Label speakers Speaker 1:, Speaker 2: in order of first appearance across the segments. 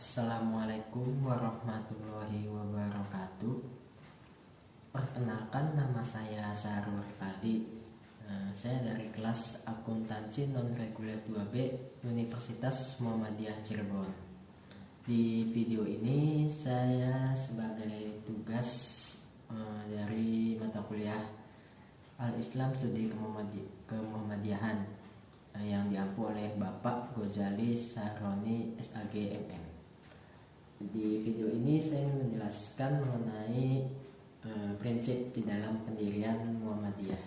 Speaker 1: Assalamualaikum warahmatullahi wabarakatuh. Perkenalkan, nama saya Sarul Rifaldi. Saya dari kelas akuntansi non-reguler 2B Universitas Muhammadiyah Cirebon. Di video ini saya sebagai tugas dari mata kuliah Al-Islam Studi Kemuhammadiyahan yang diampu oleh Bapak Ghazali Saroni SAG MM. Di video ini saya ingin menjelaskan mengenai prinsip di dalam pendirian Muhammadiyah.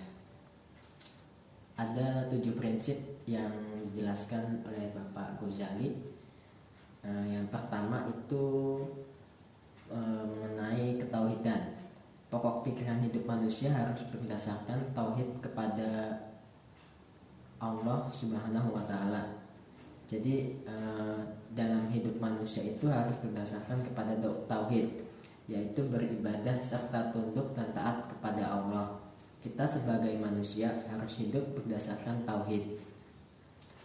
Speaker 1: Ada 7 prinsip yang dijelaskan oleh Bapak Ghazali. Yang pertama itu mengenai ketauhidan. Pokok pikiran hidup manusia harus berdasarkan tauhid kepada Allah Subhanahu wa Ta'ala. Jadi dalam hidup manusia itu harus berdasarkan kepada tauhid, yaitu beribadah serta tunduk dan taat kepada Allah. Kita sebagai manusia harus hidup berdasarkan tauhid.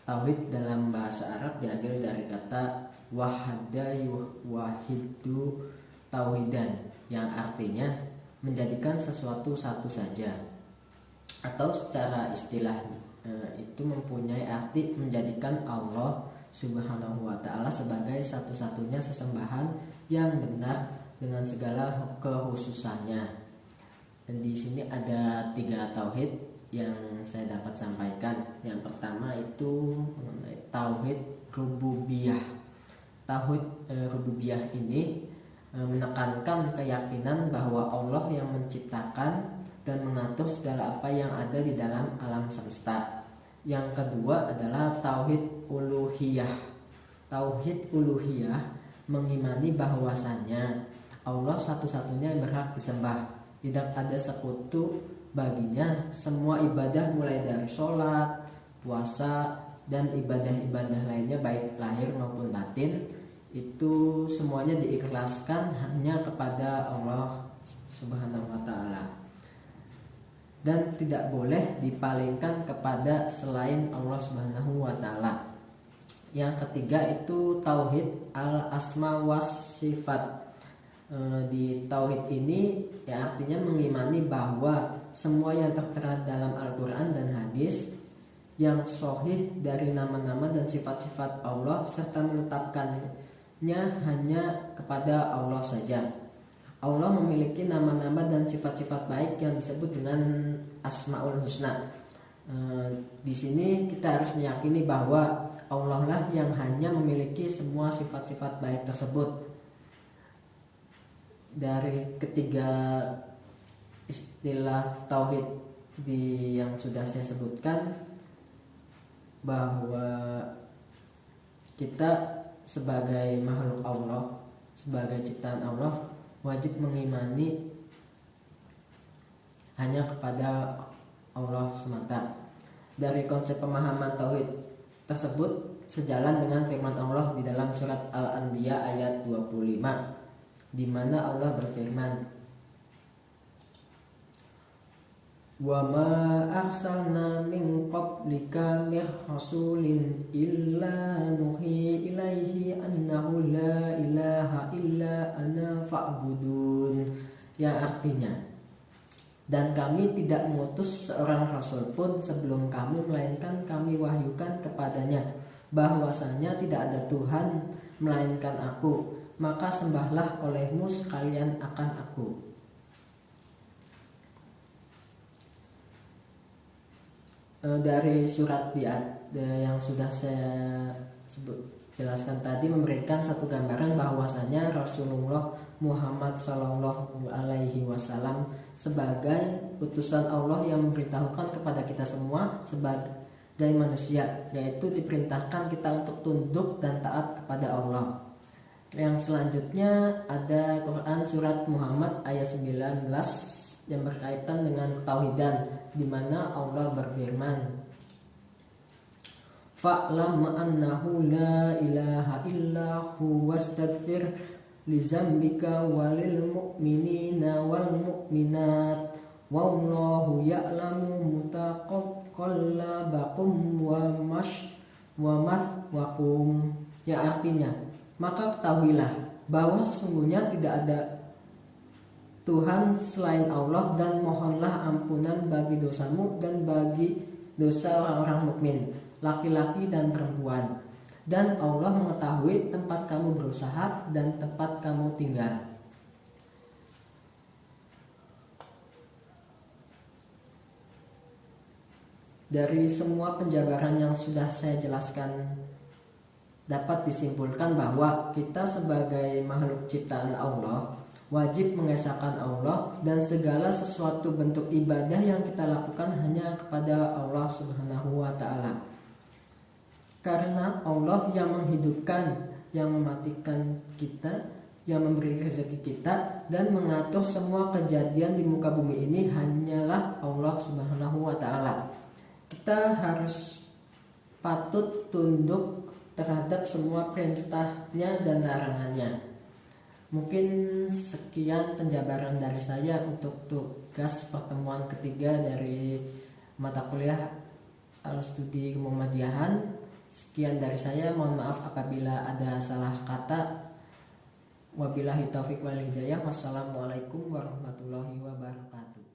Speaker 1: Tauhid dalam bahasa Arab diambil dari kata wahada wahidu tauhidan, yang artinya menjadikan sesuatu satu saja, atau secara istilah itu mempunyai arti menjadikan Allah Subhanahu wa Ta'ala sebagai satu-satunya sesembahan yang benar dengan segala kekhususannya. Dan di sini ada 3 tauhid yang saya dapat sampaikan. Yang pertama itu mengenai tauhid rububiyah. Tauhid rububiyah ini menekankan keyakinan bahwa Allah yang menciptakan dan mengatur segala apa yang ada di dalam alam semesta. Yang kedua adalah tauhid uluhiyah. Tauhid uluhiyah mengimani bahwasannya Allah satu-satunya yang berhak disembah, tidak ada sekutu baginya. Semua ibadah mulai dari sholat, puasa, dan ibadah-ibadah lainnya baik lahir maupun batin, itu semuanya diikhlaskan hanya kepada Allah Subhanahu wa Ta'ala dan tidak boleh dipalingkan kepada selain Allah Subhanahu wa Ta'ala. Yang ketiga itu tauhid al-asma was sifat. Di tauhid ini ya artinya mengimani bahwa semua yang tertera dalam Al-Quran dan hadis yang sahih dari nama-nama dan sifat-sifat Allah serta menetapkannya hanya kepada Allah saja. Allah memiliki nama-nama dan sifat-sifat baik yang disebut dengan Asmaul Husna. Di sini kita harus meyakini bahwa Allah lah yang hanya memiliki semua sifat-sifat baik tersebut. Dari ketiga istilah tauhid yang sudah saya sebutkan, bahwa kita sebagai makhluk Allah, sebagai ciptaan Allah, wajib mengimani hanya kepada Allah semata. Dari konsep pemahaman tauhid tersebut sejalan dengan firman Allah di dalam surat Al-Anbiya ayat 25, di mana Allah berfirman, "Wa ma arsalna min qablika mir rasulin illa nuhi ilaihi annahu la ilaha illa ana fa'budun." Yang artinya, dan kami tidak mengutus seorang rasul pun sebelum kamu, melainkan kami wahyukan kepadanya bahwasanya tidak ada Tuhan melainkan aku, maka sembahlah olehmu sekalian akan aku. Dari surat yang sudah saya jelaskan tadi memberikan satu gambaran bahwasanya Rasulullah Muhammad Shallallahu Alaihi Wasallam sebagai utusan Allah yang memberitahukan kepada kita semua sebagai manusia, yaitu diperintahkan kita untuk tunduk dan taat kepada Allah. Yang selanjutnya ada Quran surat Muhammad ayat 19 yang berkaitan dengan ketauhidan, di mana Allah berfirman, "Fa'lam annahu la ilaha illa huwa wastaghfir li dzambika walil mu'minina wal mu'minat wallahu ya'lamu mutaqallabakum wa mathwaakum." Ya artinya, Maka ketahuilah bahwa sesungguhnya tidak ada Tuhan selain Allah, dan mohonlah ampunan bagi dosamu dan bagi dosa orang-orang mukmin, laki-laki dan perempuan. Dan Allah mengetahui tempat kamu berusaha dan tempat kamu tinggal. Dari semua penjabaran yang sudah saya jelaskan, dapat disimpulkan bahwa kita sebagai makhluk ciptaan Allah wajib mengesahkan Allah, dan segala sesuatu bentuk ibadah yang kita lakukan hanya kepada Allah Subhanahu wa Ta'ala. Karena Allah yang menghidupkan, yang mematikan kita, yang memberi rezeki kita, dan mengatur semua kejadian di muka bumi ini hanyalah Allah Subhanahu wa Ta'ala. Kita harus patut tunduk terhadap semua perintahnya dan larangannya. Mungkin sekian penjabaran dari saya untuk tugas pertemuan ketiga dari mata kuliah Al-Studi Muhammadiyahan. Sekian dari saya, mohon maaf apabila ada salah kata. Wabillahi taufiq wal hidayah. Wassalamualaikum warahmatullahi wabarakatuh.